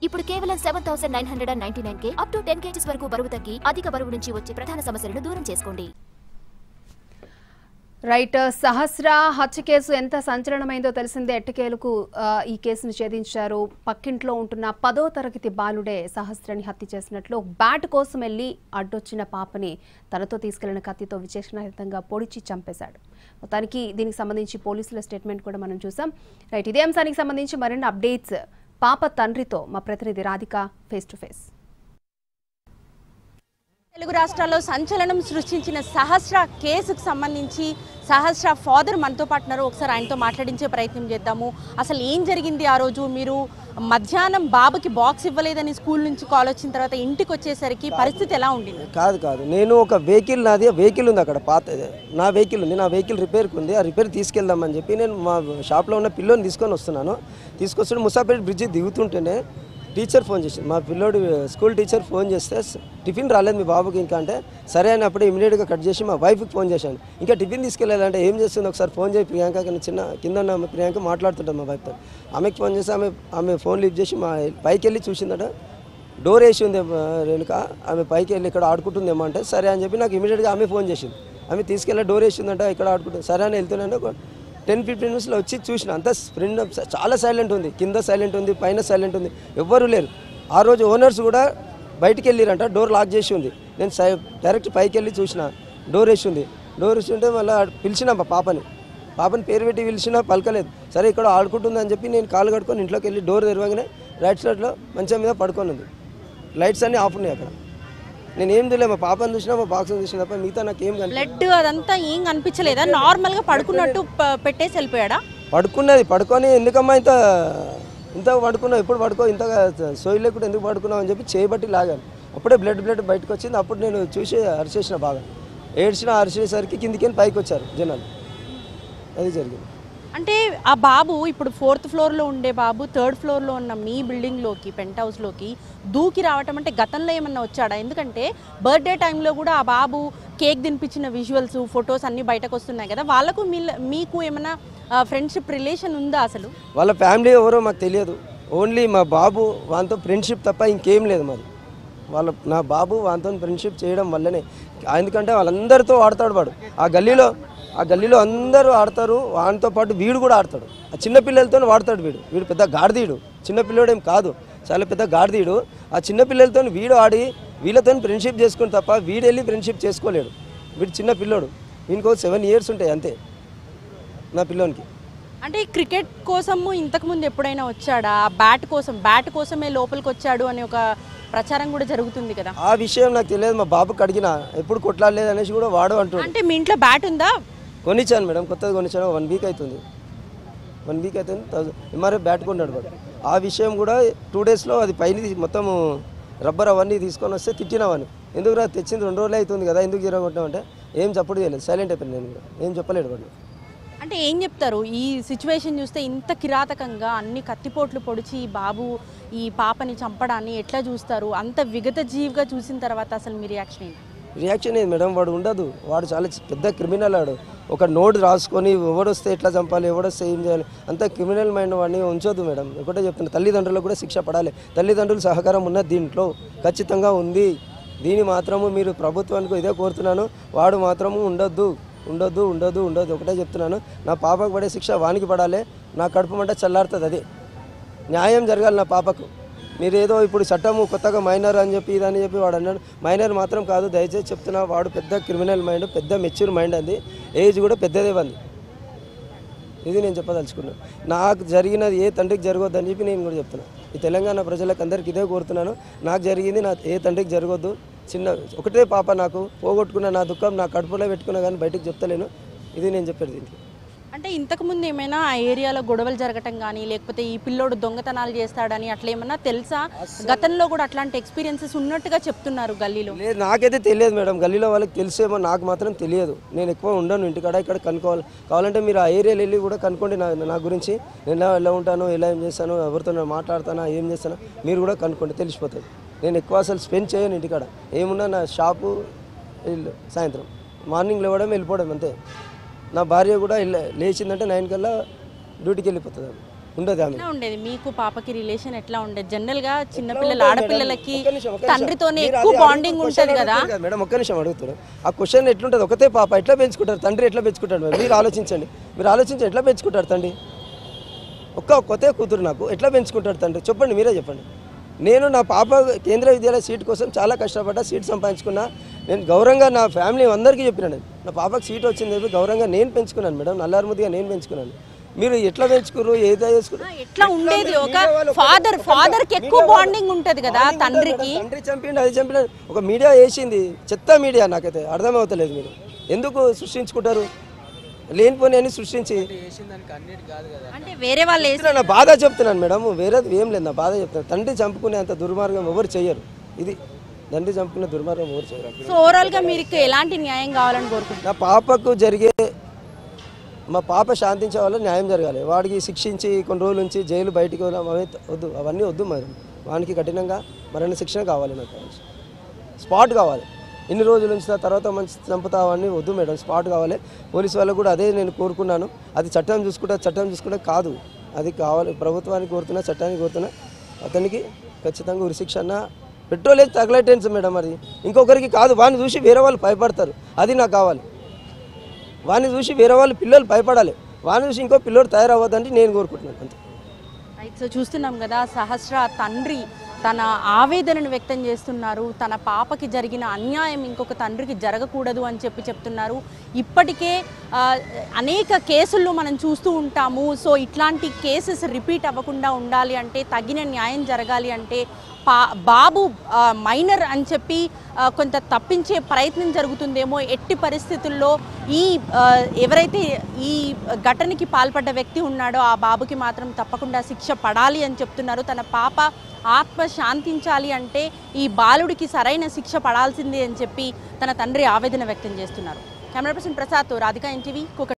ఇప్పుడు కేవలం 7999కే up to 10 kgs వరకు బరువు తగ్గి అధిక బరువు నుంచి వచ్చే ప్రధాన సమస్యలను దూరం చేసుకోండి. రైట్, సహస్ర హత్య కేసు ఎంత సంచలనమైందో తెలిసిందే. ఎట్టకేలకు ఈ కేసును ఛేదించారు. పక్కింట్లో ఉంటున్న 10వ తరగతి బాలుడే సహస్రని హత్య చేసినట్లు బ్యాట్ కోసం వెళ్లి అడ్డొచ్చిన పాపని తనతో తీసుకెళ్లిన కత్తితో విచక్షణారహితంగా పొడిచి చంపేశాడు. మొత్తానికి దీనికి సంబంధించి పోలీసుల స్టేట్మెంట్ కూడా మనం చూసాం. రైట్, ఇదే అంశానికి సంబంధించి మరిన్ని అప్డేట్స్ పాప తండ్రితో మా ప్రతినిధి Radhika face to face. Telugu రాష్ట్రాల్లో సంచలనం సృష్టించిన సహస్ర కేసుకు సంబంధించి సహస్ర ఫాదర్ మనతో పాటు ఉన్నారు. ఒకసారి ఆయనతో మాట్లాడించే ప్రయత్నం చేద్దాము. అసలు ఏం జరిగింది ఆ రోజు? మీరు మధ్యాహ్నం బాబుకి బాక్స్ ఇవ్వలేదని స్కూల్ నుంచి కాల్ వచ్చిన తర్వాత ఇంటికి వచ్చేసరికి పరిస్థితి ఎలా ఉండింది? కాదు, నేను ఒక నాది వెహికల్ ఉంది అక్కడ, పాత నా వెహికల్ ఉంది. నా వెహికల్ రిపేర్కి ఉంది. ఆ రిపేర్ తీసుకెళ్దామని చెప్పి నేను మా షాప్లో ఉన్న పిల్లోని తీసుకొస్తుంటే ముసాపేట్ బ్రిడ్జి దిగుతుంటేనే టీచర్ ఫోన్ చేసింది. మా పిల్లోడు స్కూల్ టీచర్ ఫోన్ చేస్తే టిఫిన్ రాలేదు మీ బాబుకి ఇంకా అంటే, సరే అని అప్పుడే ఇమీడియట్గా కట్ చేసి మా వైఫ్కి ఫోన్ చేశాను. ఇంకా టిఫిన్ తీసుకెళ్ళాలంటే ఏం చేస్తుంది ఒకసారి ఫోన్ చేసి ప్రియాంక కింద ఉన్న ప్రియాంక మాట్లాడుతుంటాం మా వైఫ్తో. ఆమెకి ఫోన్ చేసి ఆమె ఫోన్ లిఫ్ట్ చేసి మా పైకి వెళ్ళి చూసిందట, డోర్ వేసి ఉంది వెనుక, ఆమె పైకి వెళ్ళి ఇక్కడ ఆడుకుంటుందేమో అంటే సరే అని చెప్పి నాకు ఇమీడియట్గా ఆమె ఫోన్ చేసింది. ఆమె తీసుకెళ్ళి డోర్ వేసిందంట, ఇక్కడ ఆడుకుంటుంది. సరే అని వెళ్తున్నాంటే 10-15 మినిట్స్లో వచ్చి చూసిన, అంతా స్ప్రింట్ చాలా సైలెంట్ ఉంది, కింద సైలెంట్ ఉంది, పైన సైలెంట్ ఉంది, ఎవ్వరూ లేరు. ఆ రోజు ఓనర్స్ కూడా బయటికి వెళ్ళిరంట, డోర్ లాక్ చేసి ఉంది. నేను డైరెక్ట్ పైకి వెళ్ళి చూసిన, డోర్ వేసి ఉంది. డోర్ వేసి ఉంటే మళ్ళీ పిలిచిన పాపని పేరు పెట్టి పిలిచినా పలకలేదు. సరే ఇక్కడ ఆడుకుంటుంది అని చెప్పి నేను కాలు కట్టుకొని ఇంట్లోకి వెళ్ళి డోర్ తెరవగానే రైట్ సైడ్లో మంచం మీద పడుకొని ఉంది. లైట్స్ అన్నీ ఆఫ్ ఉన్నాయి అక్కడ. నేను ఏం తెలియదు, మా పాపను చూసినా మా బాక్స్ని చూసిన తప్ప మిగతా నాకు ఏం బ్లడ్ అదంతా ఏం కనిపించలేదా? నార్మల్గా పడుకున్నట్టు పెట్టేసి వెళ్ళిపోయాడా? పడుకొని ఎందుకమ్మా ఇంత పడుకున్నావు, ఎప్పుడు పడుకో, ఇంతగా సోయి లేకుండా ఎందుకు పడుకున్నావు అని చెప్పి చేయబట్టి లాగాను. అప్పుడే బ్లడ్ బయటకు వచ్చింది. అప్పుడు నేను చూసి అరిచేసిన, బాగా అరిచేసరికి కిందికి పైకి వచ్చారు జనాలు. అది జరిగింది. అంటే ఆ బాబు ఇప్పుడు 4th ఫ్లోర్లో ఉండే బాబు 3rd ఫ్లోర్లో ఉన్న మీ బిల్డింగ్లోకి, పెంట్ హౌస్లోకి దూకి రావటం అంటే గతంలో ఏమన్నా వచ్చాడా? ఎందుకంటే బర్త్డే టైంలో కూడా ఆ బాబు కేక్ తినిపించిన విజువల్స్, ఫొటోస్ అన్నీ బయటకు వస్తున్నాయి కదా. వాళ్ళకు మీకు ఏమైనా ఫ్రెండ్షిప్ రిలేషన్ ఉందా? అసలు వాళ్ళ ఫ్యామిలీ ఎవరో మాకు తెలియదు. ఓన్లీ మా బాబు వాళ్ళతో ఫ్రెండ్షిప్ తప్ప ఇంకేం లేదు మాది. నా బాబు వాళ్ళతో ఫ్రెండ్షిప్ చేయడం వల్లనే, ఎందుకంటే వాళ్ళందరితో ఆడతాడు వాడు. ఆ గల్లీలో అందరూ ఆడతారు, వాటితో పాటు వీడు కూడా ఆడతాడు. ఆ చిన్నపిల్లలతో వాడతాడు. వీడు పెద్ద గాడిదీడు, చిన్నపిల్లడేం కాదు, చాలా పెద్ద గాడిదీడు. ఆ చిన్నపిల్లలతో వీడు ఆడి వీళ్ళతో ఫ్రెండ్షిప్ చేసుకుని తప్ప వీడు వెళ్ళి ఫ్రెండ్షిప్ చేసుకోలేడు. వీడు చిన్న పిల్లోడు, వీనికి 7 years ఉంటాయి అంతే నా పిల్లోనికి. అంటే క్రికెట్ కోసము ఇంతకుముందు ఎప్పుడైనా వచ్చాడా? బ్యాట్ కోసమే లోపలికి వచ్చాడు అనే ఒక ప్రచారం కూడా జరుగుతుంది కదా. ఆ విషయం నాకు తెలియదు. మా బాబుకి అడిగిన, ఎప్పుడు కొట్లాడలేదు అనేసి కూడా వాడు అంటాడు. అంటే మీ ఇంట్లో బ్యాట్ ఉందా? కొనిచ్చాను మేడం, కొత్తగా కొనిచ్చాను. 1 week అవుతుంది. ఎంఆర్ఎఫ్ బ్యాట్ కొన్నాడు వాడు. ఆ విషయం కూడా 2 daysలో అది పైన మొత్తం రబ్బర్ అవన్నీ తీసుకొని వస్తే తిట్టినవని. ఎందుకు రా తెచ్చింది 2 రోజులే అవుతుంది కదా, ఎందుకు జరగొట్టామంటే ఏం చెప్పడు చేయలేదు, సైలెంట్ అయిపోయింది. నేను కూడా ఏం చెప్పలేడు వాడు. అంటే ఏం చెప్తారు ఈ సిచ్యువేషన్ చూస్తే? ఇంత కిరాతకంగా అన్ని కత్తిపోట్లు పొడిచి బాబు ఈ పాపని చంపడాన్ని ఎట్లా చూస్తారు? అంత విగత జీవిగా చూసిన తర్వాత అసలు మీ రియాక్షన్ ఏంటి? రియాక్షన్ ఏంది మేడం, వాడు ఉండదు. వాడు చాలా పెద్ద క్రిమినల్. వాడు ఒక నోట్ రాసుకొని ఎవడొస్తే ఎట్లా చంపాలి, ఎవడొస్తే ఏం చేయాలి, అంత క్రిమినల్ మైండ్ వాడిని ఉంచొద్దు మేడం. ఒకటే చెప్తున్నా, తల్లిదండ్రులకు కూడా శిక్ష పడాలి. తల్లిదండ్రుల సహకారం ఉన్నది దీంట్లో ఖచ్చితంగా ఉంది. దీని మాత్రము మీరు ప్రభుత్వానికి ఇదే కోరుతున్నాను. వాడు మాత్రము ఉండొద్దు. ఒకటే చెప్తున్నాను, నా పాపకు పడే శిక్ష వానికి పడాలి. నా కడుపు మంట చల్లారుతుంది. అది న్యాయం జరగాలి నా పాపకు. మీరేదో ఇప్పుడు చట్టము కొత్తగా మైనర్ అని చెప్పి ఇదని చెప్పి వాడు అన్నాడు. మైనర్ మాత్రం కాదు, దయచేసి చెప్తున్నా, వాడు పెద్ద క్రిమినల్ మైండ్, పెద్ద మెచ్యూర్ మైండ్. అది ఏజ్ కూడా పెద్దదే ఉంది. ఇది నేను చెప్పదలుచుకున్నాను. నాకు జరిగినది ఏ తండ్రికి జరగొద్దని చెప్పి నేను కూడా చెప్తున్నాను. ఈ తెలంగాణ ప్రజలకు అందరికీ ఇదే కోరుతున్నాను. నాకు జరిగింది ఏ తండ్రికి జరగొద్దు. ఒకటే పాప, నాకు పోగొట్టుకున్న నా దుఃఖం నా కడుపులో పెట్టుకున్నా కానీ బయటకు చెప్తలేను. ఇది నేను చెప్పేది దీనికి. అంటే ఇంతకుముందు ఏమైనా ఆ ఏరియాలో గొడవలు జరగటం కానీ, లేకపోతే ఈ పిల్లోడు దొంగతనాలు చేస్తాడని అట్లా ఏమన్నా తెలుసా? గతంలో కూడా అట్లాంటి ఎక్స్పీరియన్సెస్ ఉన్నట్టుగా చెప్తున్నారు గల్లీలో. లేదు, నాకైతే తెలియదు మేడం. గల్లీలో వాళ్ళకి తెలిసేమో, నాకు మాత్రం తెలియదు. నేను ఎక్కువ ఉండను ఇంటికాడ, ఇక్కడ కనుక్కోవాలి. కావాలంటే మీరు ఆ ఏరియాలో వెళ్ళి కూడా కనుక్కోండి నా గురించి. నేను ఎలా ఉంటాను, ఎలా ఏం చేస్తాను, ఎవరితో మాట్లాడతానా, ఏం చేస్తాను, మీరు కూడా కనుక్కోండి, తెలిసిపోతుంది. నేను ఎక్కువ అసలు స్పెండ్ చేయను ఇంటికాడ. ఏమున్నా నా షాపు, ఇల్లు, సాయంత్రం మార్నింగ్ లేవడం వెళ్ళిపోవడం అంతే. నా భార్య కూడా లేచిందంటే 9 కల్లా డ్యూటీకి వెళ్ళిపోతుంది. ఉండదు ఆమె. ఎట్లా ఉండేది మీకు పాపకి రిలేషన్ ఎట్లా ఉండేది? జనరల్ గా చిన్నపిల్లలు ఆడపిల్లలకి తండ్రితోనే ఎక్కువ బాండింగ్ ఉంటుంది కదా మేడం. ఒక్క నిమిషం అడుగుతారు. ఆ క్వశ్చన్ ఎట్లుంటుంది? ఒకతే పాప ఎట్లా పెంచుకుంటారు? తండ్రి ఎట్లా పెంచుకుంటాడు? మీరు ఆలోచించండి, ఎట్లా పెంచుకుంటారు తండ్రి? కొత్త కూతురు నాకు ఎట్లా పెంచుకుంటాడు తండ్రి? చెప్పండి, మీరే చెప్పండి. నేను నా పాప కేంద్రీయ విద్యాలయ సీట్ కోసం చాలా కష్టపడ్డా, సీట్ సంపాదించుకున్నా. నేను గౌరవంగా నా ఫ్యామిలీ అందరికీ చెప్పినాను, నా పాపకు సీట్ వచ్చింది చెప్పి గౌరవంగా నేను పెంచుకున్నాను మేడం. నల్లారుముదిగా నేను పెంచుకున్నాను. మీరు ఎట్లా పెంచుకున్నారు, ఏదో చేసుకున్నారు? ఎట్లా ఉండేది? ఒక ఫాదర్ కి ఎక్కువ బాండింగ్ ఉంటది కదా తండ్రికి. తండ్రి చంపిండి, అది చంపిన ఒక మీడియా వేసింది, చెత్త మీడియా. నాకైతే అర్థమవుతలేదు. మీరు ఎందుకు సృష్టించుకుంటారు లేనిపోని అని సృష్టించి? అంటే వేరే వాళ్ళు నా బాధ చెప్తున్నాను మేడం, వేరేది ఏం లేదు. నా బాధ చెప్తున్నాను. తండ్రి చంపుకునే అంత దుర్మార్గం ఎవరు చెయ్యరు. ఇది తండ్రి చంపుకునే దుర్మార్గం ఎవరు చేయరు. సో ఓవరాల్ గా మీకు ఎలాంటి న్యాయం కావాలని కోరుకుంటున్నారు? నా పాపకు జరిగే, మా పాప శాంతించే వాళ్ళు న్యాయం జరగాలి. వాడికి శిక్షించి కొన్ని రోజుల నుంచి జైలు బయటికి వద్దు, అవన్నీ వద్దు. మరి వానికి కఠినంగా మరణ శిక్షణ కావాలి. నాకు స్పాట్ కావాలి. ఇన్ని రోజుల నుంచి తర్వాత మంచి చంపుతావన్నీ వద్దు మేడం, స్పాట్ కావాలి. పోలీసు వాళ్ళకు కూడా అదే నేను కోరుకున్నాను. అది చట్టం చూసుకుంటే కాదు, అది కావాలి. ప్రభుత్వానికి కోరుతున్నా, చట్టానికి కోరుతున్నా. అతనికి ఖచ్చితంగా ఉరిశిక్ష అన్న పెట్రోల్ వేసి తగలటెన్స్ మేడం. అది ఇంకొకరికి కాదు, వాడిని చూసి వేరే వాళ్ళు భయపడతారు. అది నాకు కావాలి. వాడిని చూసి వేరే వాళ్ళు పిల్లలు భయపడాలి. వాడిని చూసి ఇంకో పిల్లలు తయారవ్వద్దని నేను కోరుకుంటున్నాను అంతే. రైట్. సో చూస్తున్నాం కదా, సహస్ర తండ్రి తన ఆవేదనను వ్యక్తం చేస్తున్నారు. తన పాపకి జరిగిన అన్యాయం ఇంకొక తండ్రికి జరగకూడదు అని చెప్తున్నారు. ఇప్పటికే అనేక కేసుల్లో మనం చూస్తూ ఉంటాము. సో ఇట్లాంటి కేసెస్ రిపీట్ అవ్వకుండా ఉండాలి అంటే, తగిన న్యాయం జరగాలి అంటే, బాబు మైనర్ అని చెప్పి కొంత తప్పించే ప్రయత్నం జరుగుతుందేమో. ఎట్టి పరిస్థితుల్లో ఎవరైతే ఈ ఘటనకి పాల్పడ్డ వ్యక్తి ఉన్నాడో ఆ బాబుకి మాత్రం తప్పకుండా శిక్ష పడాలి అని చెప్తున్నారు. తన పాప ఆత్మ శాంతించాలి అంటే ఈ బాలుడికి సరైన శిక్ష పడాల్సిందే అని చెప్పి తన తండ్రి ఆవేదన వ్యక్తం చేస్తున్నారు. కెమెరా పర్సన్ ప్రసాద్తో రాధిక, NTV, కూకట్పల్లి.